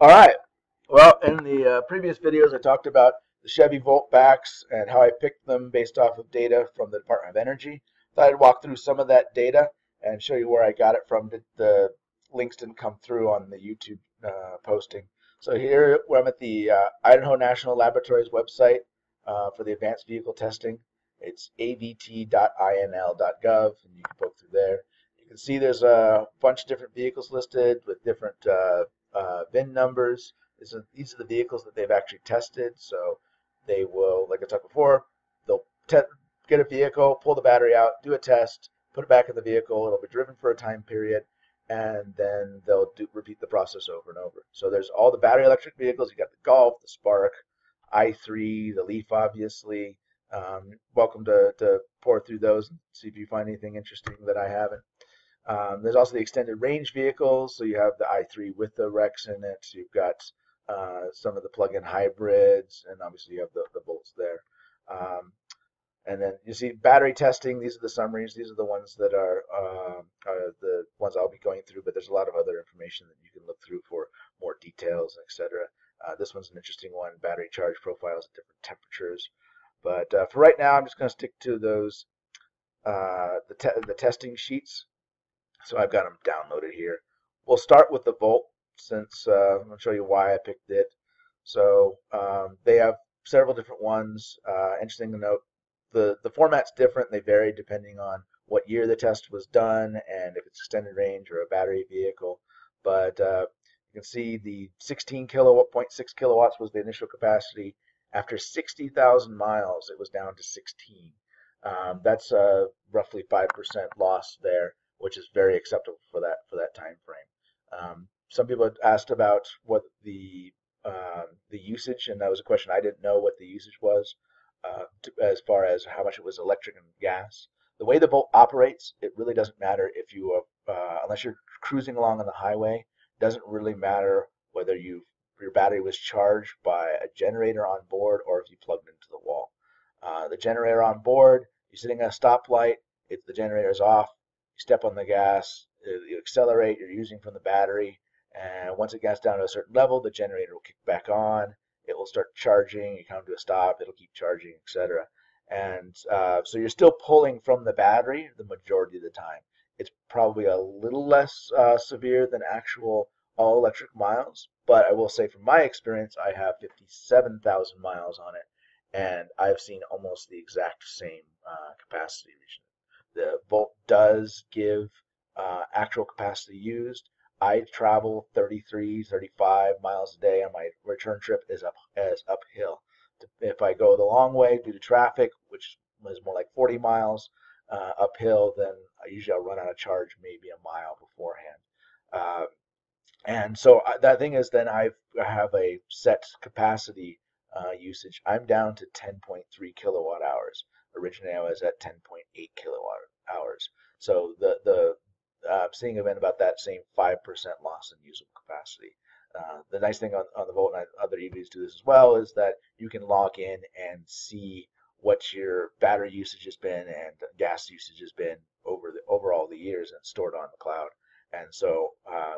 All right. Well, in the previous videos, I talked about the Chevy Volt backs and how I picked them based off of data from the Department of Energy. Thought I'd walk through some of that data and show you where I got it from. The links didn't come through on the YouTube posting. So here, where I'm at the Idaho National Laboratories website for the advanced vehicle testing. It's avt.inl.gov, and you can poke through there. You can see there's a bunch of different vehicles listed with different VIN numbers. These are the vehicles that they've actually tested. So they will, like I talked before, they'll get a vehicle, pull the battery out, do a test, put it back in the vehicle. It'll be driven for a time period, and then they'll repeat the process over and over. So there's all the battery electric vehicles. You got the Golf, the Spark, i3, the Leaf, obviously. Welcome to pour through those and see if you find anything interesting that I haven't. There's also the extended range vehicles. So you have the i3 with the Rex in it. You've got some of the plug-in hybrids, and obviously you have the Volts there. Um, and then you see battery testing. These are the summaries. These are the ones that are the ones I'll be going through. But there's a lot of other information that you can look through for more details, etc. This one's an interesting one. Battery charge profiles at different temperatures. But for right now, I'm just going to stick to those the testing sheets. So I've got them downloaded here. We'll start with the Volt since I'm going to show you why I picked it. So they have several different ones. Interesting to note, the format's different. They vary depending on what year the test was done and if it's extended range or a battery vehicle. But you can see the 16 kilowatt, 0.6 kilowatts was the initial capacity. After 60,000 miles, it was down to 16. That's roughly 5% loss there, which is very acceptable for that time frame. Some people had asked about what the usage, and that was a question I didn't know what the usage was as far as how much it was electric and gas. The way the Bolt operates, it really doesn't matter if you unless you're cruising along on the highway, it doesn't really matter whether your battery was charged by a generator on board or if you plugged into the wall. The generator on board, you're sitting at a stoplight, the generator's off, you step on the gas, you accelerate, you're using from the battery, and once it gets down to a certain level, the generator will kick back on, it will start charging, you come to a stop, it'll keep charging, etc. And so you're still pulling from the battery the majority of the time. It's probably a little less severe than actual all electric miles, but I will say from my experience, I have 57,000 miles on it, and I've seen almost the exact same capacity region. The Volt does give actual capacity used. I travel 33, 35 miles a day, and my return trip is uphill. If I go the long way due to traffic, which is more like 40 miles uphill, then I'll run out of charge maybe a mile beforehand. Uh, and so that thing is, then I have a set capacity usage. I'm down to 10.3 kilowatt hours. Originally, I was at 10.8 kilowatt hours. So the seeing event about that same 5% loss in usable capacity. The nice thing on the Volt, and other EVs do this as well, is that you can log in and see what your battery usage has been and gas usage has been over all the years and stored on the cloud. And so,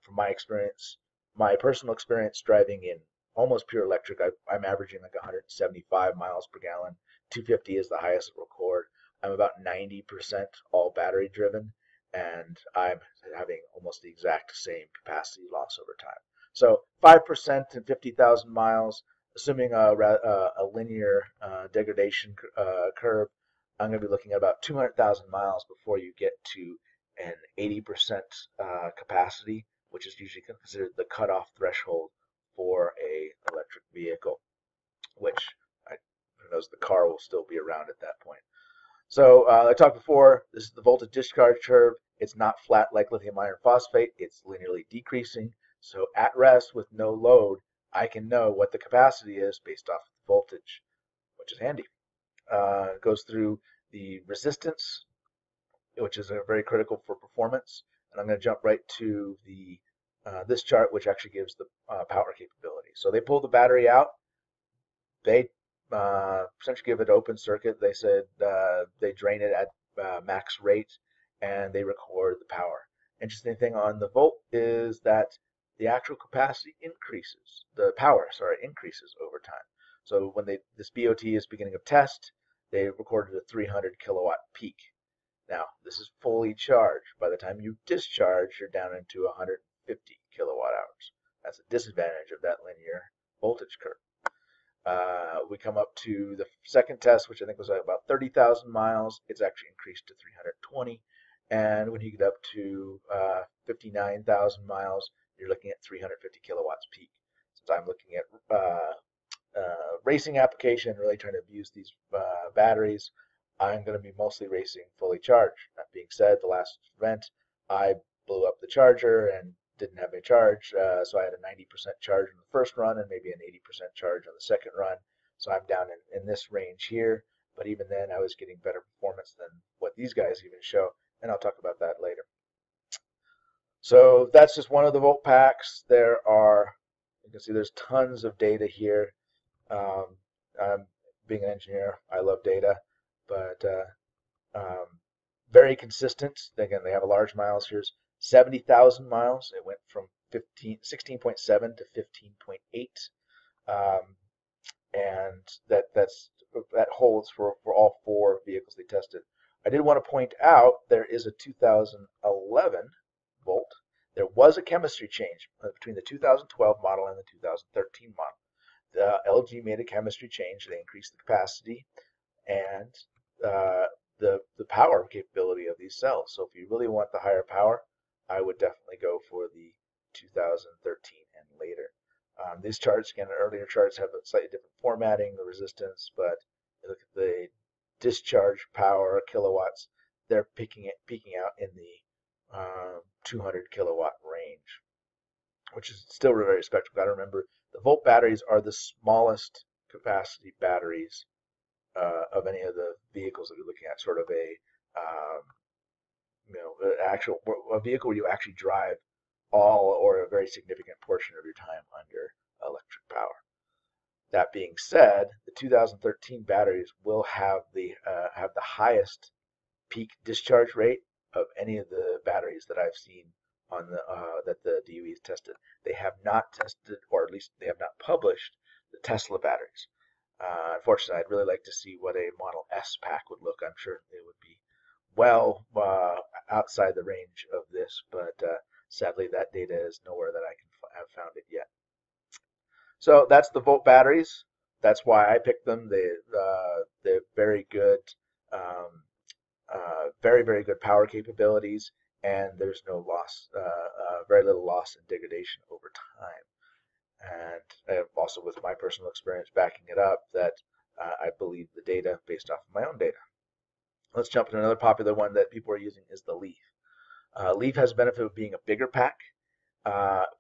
from my experience, my personal experience driving in almost pure electric, I'm averaging like 175 miles per gallon. 250 is the highest it'll record. I'm about 90% all battery driven, and I'm having almost the exact same capacity loss over time. So 5% in 50,000 miles, assuming a linear degradation curve, I'm going to be looking at about 200,000 miles before you get to an 80% capacity, which is usually considered the cutoff threshold for a electric vehicle, which who knows, the car will still be around at that point. So I talked before, this is the voltage discharge curve. It's not flat like lithium iron phosphate. It's linearly decreasing. So at rest with no load, I can know what the capacity is based off the voltage, which is handy. It goes through the resistance, which is very critical for performance. And I'm going to jump right to the this chart, which actually gives the power capability. So they pull the battery out. They essentially give it open circuit. They said they drain it at max rate and they record the power. Interesting thing on the Volt is that the actual capacity increases. The power, sorry, increases over time. So when this BOT is beginning of test, they recorded a 300 kilowatt peak. Now, this is fully charged. By the time you discharge, you're down into 150 kilowatt hours. That's a disadvantage of that linear voltage curve. We come up to the second test, which I think was about 30,000 miles. It's actually increased to 320. And when you get up to 59,000 miles, you're looking at 350 kilowatts peak. Since I'm looking at racing application, really trying to abuse these batteries, I'm going to be mostly racing fully charged. That being said, the last event, I blew up the charger and didn't have any charge, so I had a 90% charge in the first run and maybe an 80% charge on the second run. So I'm down in this range here, but even then I was getting better performance than what these guys even show, and I'll talk about that later. So that's just one of the volt packs. There are, you can see there's tons of data here. Being an engineer, I love data, but very consistent. Again, they have a large miles. Here's 70,000 miles. It went from 16.7 to 15.8, and that holds for all four vehicles they tested. I did want to point out there is a 2011 Volt. There was a chemistry change between the 2012 model and the 2013 model. LG made a chemistry change. They increased the capacity and the power capability of these cells. So if you really want the higher power, I would definitely go for the 2013 and later. These charts, again, earlier charts have a slightly different formatting, the resistance, but look at the discharge power kilowatts. They're peaking out in the 200 kilowatt range, which is still very respectable. Got to remember, the Volt batteries are the smallest capacity batteries of any of the vehicles that you're looking at. Sort of a vehicle where you actually drive all or a very significant portion of your time under electric power. That being said, the 2013 batteries will have the highest peak discharge rate of any of the batteries that I've seen on that the DOE has tested. They have not tested, or at least they have not published, the Tesla batteries. Unfortunately, I'd really like to see what a Model S pack would look. I'm sure it would be well outside the range of this, but sadly that data is nowhere that I can have found it yet. So that's the Volt batteries. That's why I picked them. They're very good, very good power capabilities, and there's no loss, very little loss and degradation over time. And also with my personal experience backing it up, that I believe the data based off of my own data. Let's jump into another popular one that people are using is the Leaf. Leaf has the benefit of being a bigger pack.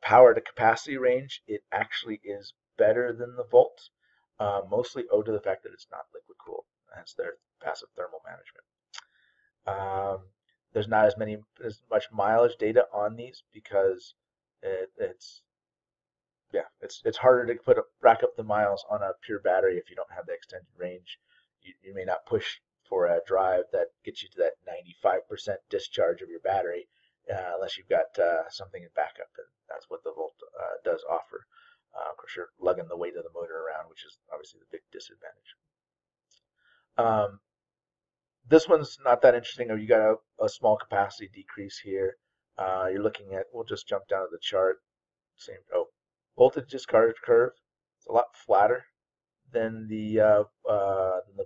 Power to capacity range, it actually is better than the Volt, mostly owed to the fact that it's not liquid cooled. That's their passive thermal management. There's not as much mileage data on these because it's harder to rack up the miles on a pure battery if you don't have the extended range. You may not push for a drive that gets you to that 95% discharge of your battery unless you've got something in backup, and that's what the Volt does offer. Of course, you're lugging the weight of the motor around, which is obviously the big disadvantage. This one's not that interesting. You got a small capacity decrease here. You're looking at, we'll just jump down to the chart. Voltage discharge curve. It's a lot flatter than the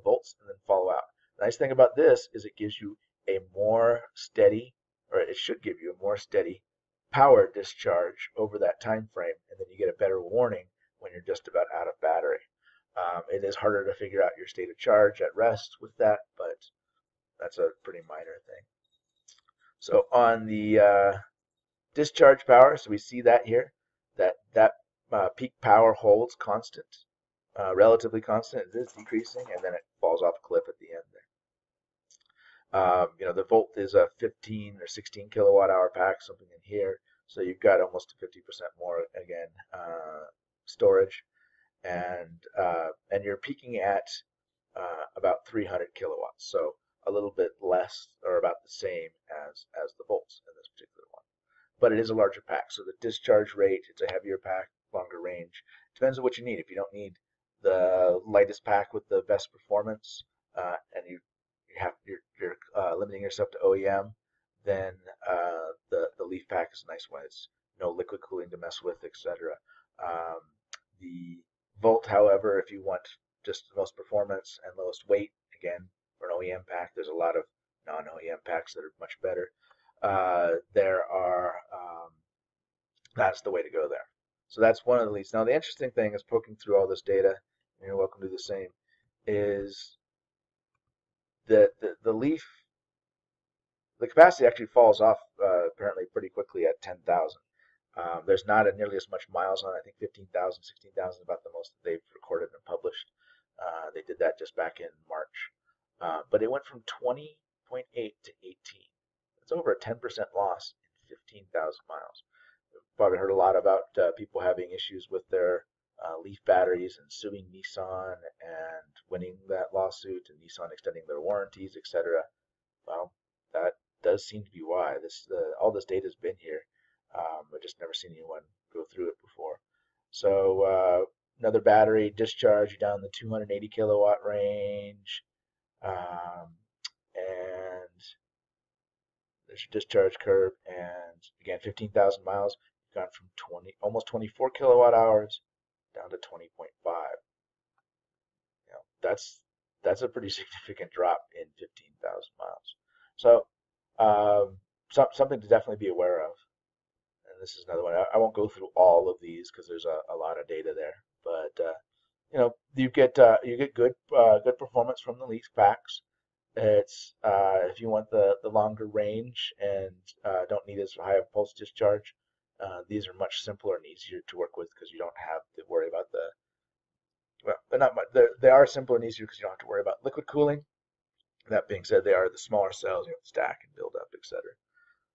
volts, and then follow out. The nice thing about this is it gives you a more steady, or it should give you a more steady power discharge over that time frame, and then you get a better warning when you're just about out of battery. It is harder to figure out your state of charge at rest with that, but that's a pretty minor thing. So on the discharge power, so we see that here, that peak power holds constant, relatively constant. It is decreasing, and then it falls off a cliff at the end there. The Volt is a 15 or 16 kilowatt hour pack, something in here. So you've got almost 50% more, again, storage, and you're peaking at about 300 kilowatts. So a little bit less, or about the same as the Volts in this particular one. but it is a larger pack. So the discharge rate, it's a heavier pack, longer range. Depends on what you need. If you don't need the lightest pack with the best performance, and you're limiting yourself to OEM, then the Leaf pack is a nice one. It's no liquid cooling to mess with, etc. Um, the Volt, however, if you want just the most performance and lowest weight, again, for an OEM pack, there's a lot of non-OEM packs that are much better. That's the way to go there. So that's one of the leads. Now, the interesting thing is poking through all this data, and you're welcome to do the same, is that the Leaf, the capacity actually falls off apparently pretty quickly at 10,000. There's not nearly as much miles on it. I think 15,000, 16,000 is about the most that they've recorded and published. They did that just back in March. But it went from 20.8 to 18. It's over a 10% loss in 15,000 miles. You've probably heard a lot about people having issues with their Leaf batteries and suing Nissan and winning that lawsuit, and Nissan extending their warranties, etc. Well, that does seem to be why. All this data has been here. I've just never seen anyone go through it before. So another battery discharge down the 280 kilowatt range, and there's your discharge curve. And again, 15,000 miles, you've gone from almost 24 kilowatt hours down to 20.5. That's a pretty significant drop in 15,000 miles. So something to definitely be aware of. And this is another one. I won't go through all of these because there's a lot of data there. But you get good performance from the Leaf packs. It's if you want the longer range and don't need as high a pulse discharge, these are much simpler and easier to work with because you don't have to worry about they're not much, they are simpler and easier because you don't have to worry about liquid cooling. That being said, they are the smaller cells, you have to stack and build up, etc.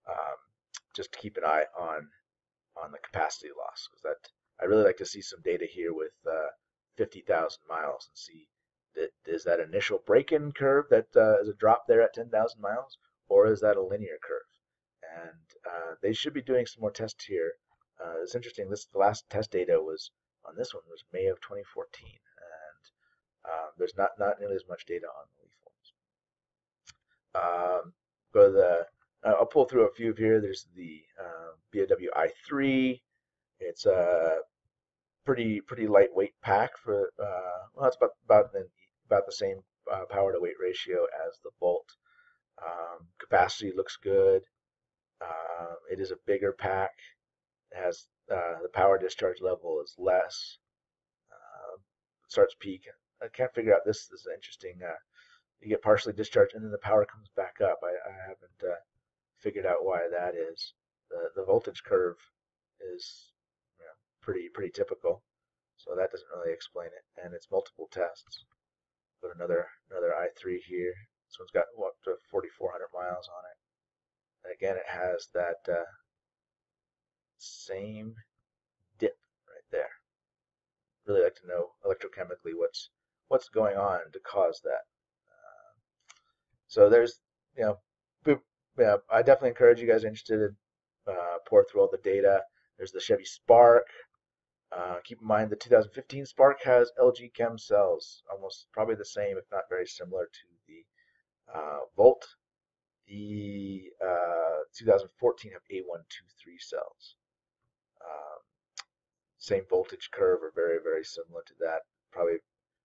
Um, just to keep an eye on the capacity loss, because that I really like to see some data here with 50,000 miles and see is that initial break-in curve that is a drop there at 10,000 miles, or is that a linear curve? And they should be doing some more tests here. It's interesting. The last test data was on this one was May of 2014, and there's not nearly as much data on the Leaf ones. Go to I'll pull through a few here. There's the BOW i3. It's a pretty lightweight pack for well, it's about the same power to weight ratio as the Volt. Capacity looks good. It is a bigger pack. It has the power discharge level is less. Starts peak. I can't figure out this. This is interesting. You get partially discharged and then the power comes back up. I haven't figured out why that is. The voltage curve is pretty typical, so that doesn't really explain it. And it's multiple tests. Put another i3 here. This one's got up to 4,400 miles on it. And again, it has that same dip right there. Really like to know electrochemically what's going on to cause that. So there's I definitely encourage you guys interested in pour through all the data. There's the Chevy Spark. Keep in mind the 2015 Spark has LG Chem cells, almost probably the same, if not very similar to the Volt. The 2014 have A123 cells. Same voltage curve, or very similar to that. Probably,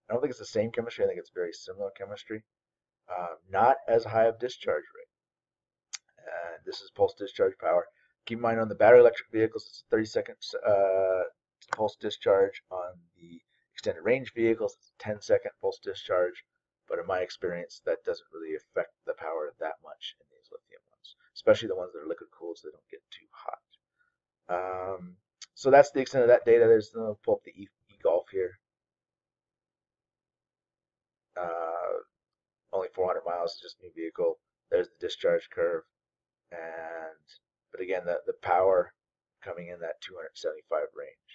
I don't think it's the same chemistry. I think it's very similar chemistry. Not as high of discharge rate. And this is pulse discharge power. Keep in mind on the battery electric vehicles, it's 30 seconds pulse discharge. On the extended range vehicles, it's 10-second pulse discharge. But in my experience, that doesn't really affect the power that much in these lithium ones, especially the ones that are liquid cooled so they don't get too hot. So that's the extent of that data. I'll pull up the e-Golf here. Only 400 miles, just new vehicle. There's the discharge curve. But again, the power coming in that 275 range.